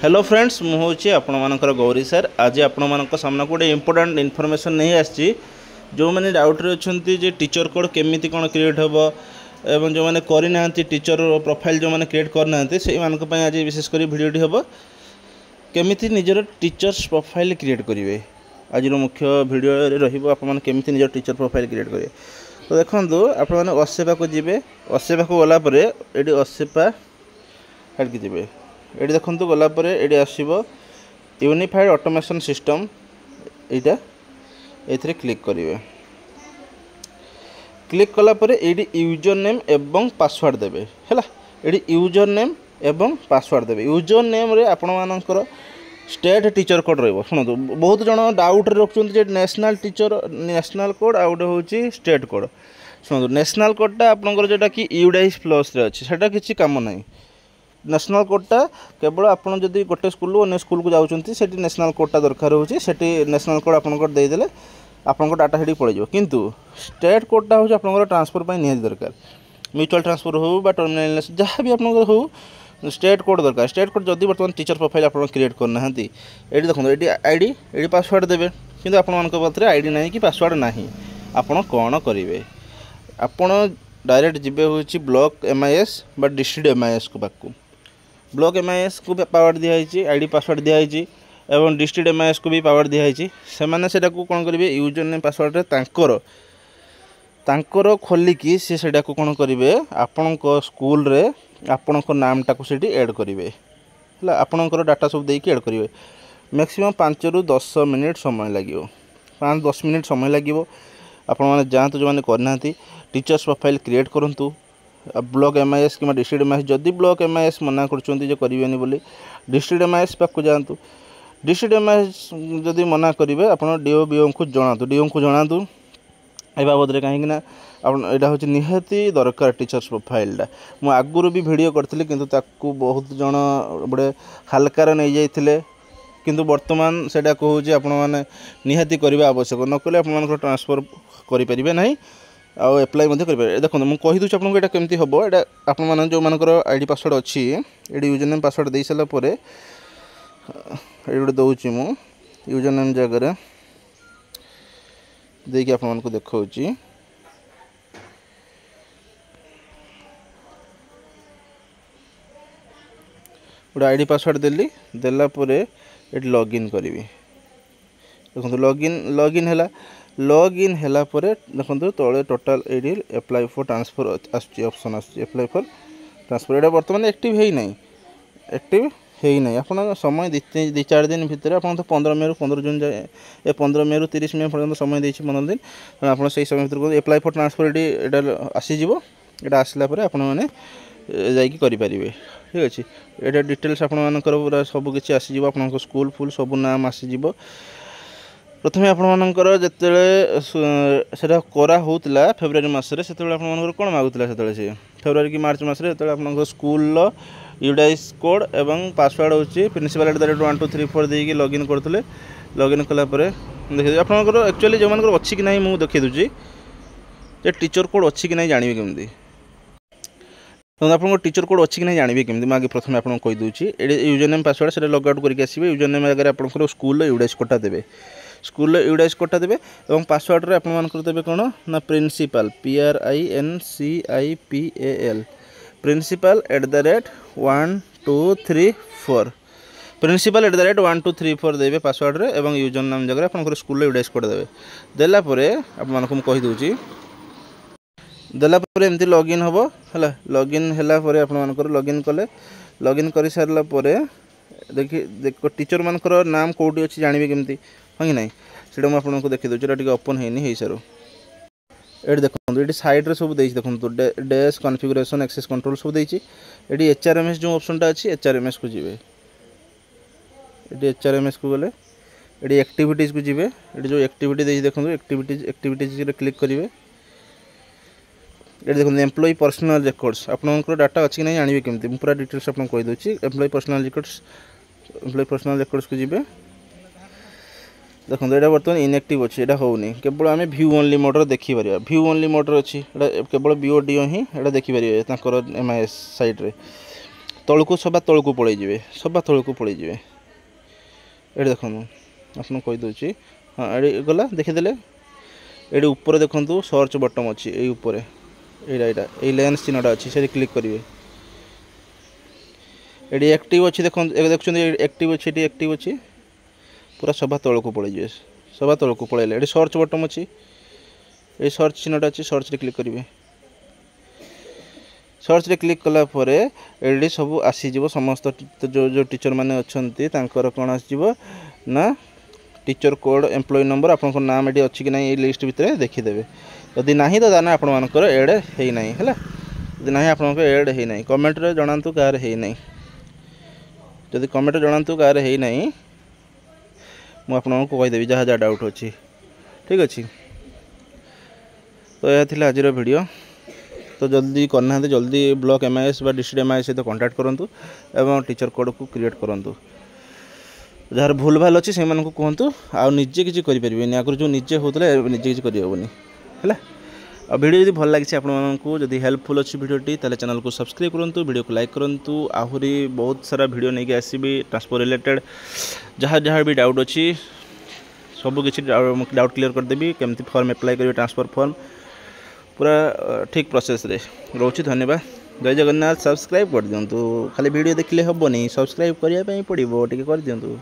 Hello friends मुझे आपणकर Gauri sir आज आपण सामना गोटे इंपोर्टाट इनफॉरमेशन नहीं आसी जो मैंने डाउट अच्छा टीचर कोड केमी कौन क्रिएट हम एवं जो मैंने करना टीचर प्रोफाइल जो मैंने क्रिएट करना से आज विशेषकर भिडटी हम केमी निजर टीचर्स प्रोफाइल क्रिएट करेंगे। आज मुख्य भिडियो रही निजर टीचर प्रोफाइल क्रिएट करेंगे। तो देखो आपण असेपा को जी असेपा को गलापर ये असेपा हेड की जी ये देखो गलापर ये आसो यूनिफाइड ऑटोमेशन सिस्टम यहाँ ये क्लिक करेंगे। क्लिक कलापर ये यूजर नेम एवं पासवर्ड देवे है ये यूजर नेम एवं पासवर्ड देवे। यूजर नेम रे आपण मानकर स्टेट टीचर कोड रही शुणु बहुत जन डाउट रखुच्च नेशनल टीचर नेशनल कोड आ गए हूँ स्टेट कोड। शुणु नेशनल कोडटा आपंकर जोटा कि यूडाइस प्लस अच्छी से किसी कम ना नेशनल कोडटा केवल आपड़ जदि गोटे स्कूल अन्य स्कूल को जाऊँगी से नेशनल कोडटा दरकार होची नेशनल कोड आपंकर देदेले आपंकर डाटा से पड़े किंतु स्टेट कोडटा हूँ आपंकर ट्रांसफर पर निहाती दरकार म्यूचुअल ट्रांसफर हो टर्मिनाल जहाँ भी आपंकर हो स्टेट कोड दरकार। स्टेट कोड जदि बर्तमान टीचर प्रोफाइल आप क्रिएट करना ये देखो ये आईडी ये पासवर्ड देवे किंतु आपंकर आईडी ना कि पासवर्ड ना आपड़ कौन करेंगे आपड़ डायरेक्ट जीवे हूँ ब्लॉक एमआईएस बा डिस्ट्रिक्ट एमआईएस को पाक ब्लॉक एमआईएस को पावर दिखाई आईडी पासवर्ड दिखाई एवं डिस्ट्रिक्ट एमआईएस को भी पावर दिखाई से मैंने कौन करेंगे यूजर नेम पासवर्ड तांकर खोलिकी सी कौन करेंगे आपण स्कूल रे आपण नामटा को ऐड करेंगे है आपणकर डाटा सब देकी ऐड करेंगे। मैक्सिमम 5 ରୁ 10 मिनिट समय लगे 5-10 मिनिट समय लगे। आपण मैंने जातु जो मैंने करना टीचर्स प्रोफाइल क्रिएट करूँ ब्लॉक एमआईएस कि डिस्ट्रिक्ट एमआईएस जदि ब्लॉक एमआईएस मना कर करेंगे बोली डिस्ट्रिक्ट एमआईएस पाक जातु। डिस्ट्रिक्ट एमआईएस जदि मना करेंगे आप डीओ बीओ को जनातु डीओ को जनातु ए बाबद कहीं यहाँ हूँ निहाती दरकार टीचर्स प्रोफाइलटा मुझे आगुरी भी वीडियो करी किंतु बहुत जन बड़े हल्कार नहीं जाइए किंतु वर्तमान से कहूँ आपण मैंने निहाती करने आवश्यक नकले आप ट्रांसफर करें ना आउ एप्लाई करेंगे। देखो मुझे कहीदे आपको यहाँ केमती हम यहाँ आप जो मानकर आईडी पासवर्ड अच्छी ये यूजर नेम पासवर्ड दे सारापर ये गोटे दूसरी मु यूजर नेम जगह देखिए आपको देखा गोटे आईडी पासवर्ड देली देलापर ये लॉगिन करी देखो लॉगिन है लॉगिन है देखो तले टोटाल ये apply for transfer option apply for transfer ये बर्तमान एक्टिव है ना एक्टिव है ना आप समय 2-4 दिन भितर आप 15 मे रू 15 जून जाए 15 मे रू 30 मे पर्यटन समय देती 15 दिन आप समय भर एप्लाई फॉर ट्रांसफर ये आसीज ये आसला आपने जापारे ठीक अच्छे ये डिटेल्स आपर पूरा सबकि आसीज आप स्कूल फुल सब नाम आसीज। प्रथम आपर जिते करा होता फेब्रुआरी मसरे से कौन मागुला से फेब्रुआरी कि मार्च मसरे आप स्कूल यूडाइस कोड एवं पासवर्ड हूँ प्रिंसिपल @123 देकी लॉगिन करते लॉगिन कलापर देखिए आपंकर एक्चुअली जो मान अच्छी कि ना मुझे देखी दूसरी टीचर कोड अच्छी कि ना जानवे केमती आप टीचर कोड अच्छी कि ना जानवे केमती मुझे प्रथम आपको कहीदे यूजर नेम पासवर्ड से लग आउट करके आसवे यूजर नेम आगे आप स्कूल यूडाइस कोडटा देवे स्कूल यूडाइस कोडटा देवे और पासवर्ड रे आपन देवे कौन ना प्रिंसिपल PRINCIPAL प्रिंसिपल @1234 प्रिंसिपल @1234 देवे पासवर्ड रे एवं यूजर नाम जगह आप स्कूल यूडाइस कोड देवे देलापर आपको कहीदे देलापर एमती लॉगिन हम है लॉगिन है आपर लॉगिन कले लॉगिन कर सारापर देखिए देख टीचर मानकर नाम कौटी अच्छी जानवे केमती हाँ कि ना से आपको देखी दूसरी ओपन है सारू ये देखो ये साइड्रे सब देखो डैश कॉन्फ़िगरेशन एक्सेस कंट्रोल सब देती ये HRMS जो ऑप्शनटा अच्छी HRMS को जी ये HRMS को गले ये एक्टिविटीज को जी ये जो एक्टिविटी देखो एक्टिविटीज क्लिक करेंगे ये देखो एम्प्लॉय पर्सनल रिकॉर्ड्स आपंकर डाटा अच्छी ना जानवे केमती पूरा डिटेल्स आपको कहीदे एम्प्लॉय पर्सनल रिकॉर्ड्स को जी देखो ये बर्तमान इनएक्टिव अच्छे यहाँ होनी केवल आम व्यू ओनली मोड देखिपर व्यू ओनली मोड अच्छी केवल BODO ही देखिपर एमआईएस साइड्रे तलू सभा तलू पलैजे सभा तलू पलैजे ये देखो आपको कहीदे हाँ ये गला देखीदे ये ऊपर देखूँ सर्च बटन अच्छी ये ऊपर यहाँ ये लेंस चिन्हटा अच्छी से क्लिक करेंगे ये एक्टिव अच्छी देखो देखुं एक्टिव अच्छी ये एक्टिव अच्छी पूरा सभा तलू पलैजे सभा तलू पलैले ये सर्च बटन अच्छी ये सर्च चिन्हटा अच्छी सर्च रे क्लिक करेंगे सर्च रे क्लिक कला परे ये सब आसीज समस्त जो जो टीचर मैंने अच्छा कौन आसो ना टीचर कोड एम्प्लॉय नंबर आपन नाम ये अच्छी कि ना ये लिस्ट भितर देखीदे जदि ना तो दाना आपर एड है ना है जदि ना आप एड है ना कमेंट रे जनातु कार है ना जदि कमेंट जनातु कार है ना मुझे आपको कहीदेवी जहाँ जहाँ डाउट अच्छी ठीक अच्छे तो यह थी आज वीडियो तो जल्दी करना जल्दी ब्लॉक MIS डिस्ट्रिक्ट MIS सहित कांटेक्ट करूँ एवं टीचर कोड को क्रिएट करूँ जार भूल भाल अच्छी से कहतु आ निजे किसी करें आगुरी जो निजे होता है निजे किसी करहबनी है आ वीडियो जब भल लगी आपको जब हेल्पफुल अच्छी वीडियोटी ताले चैनल को सब्सक्राइब करूँ वीडियो को लाइक करूँ आहरी बहुत सारा वीडियो नहीं आसबि ट्रांसफर रिलेटेड जहाँ जहाँ भी डाउट अच्छी सब किसी डाउट क्लियर करदेवी केमती फॉर्म अप्लाई करेंगे ट्रांसफर फॉर्म पूरा ठीक प्रोसेस रे रोची धन्यवाद जय जगन्नाथ सब्सक्राइब कर दिंतु खाली वीडियो देखले हेबनी सब्सक्राइब करने पड़ो टे कर दिंतु।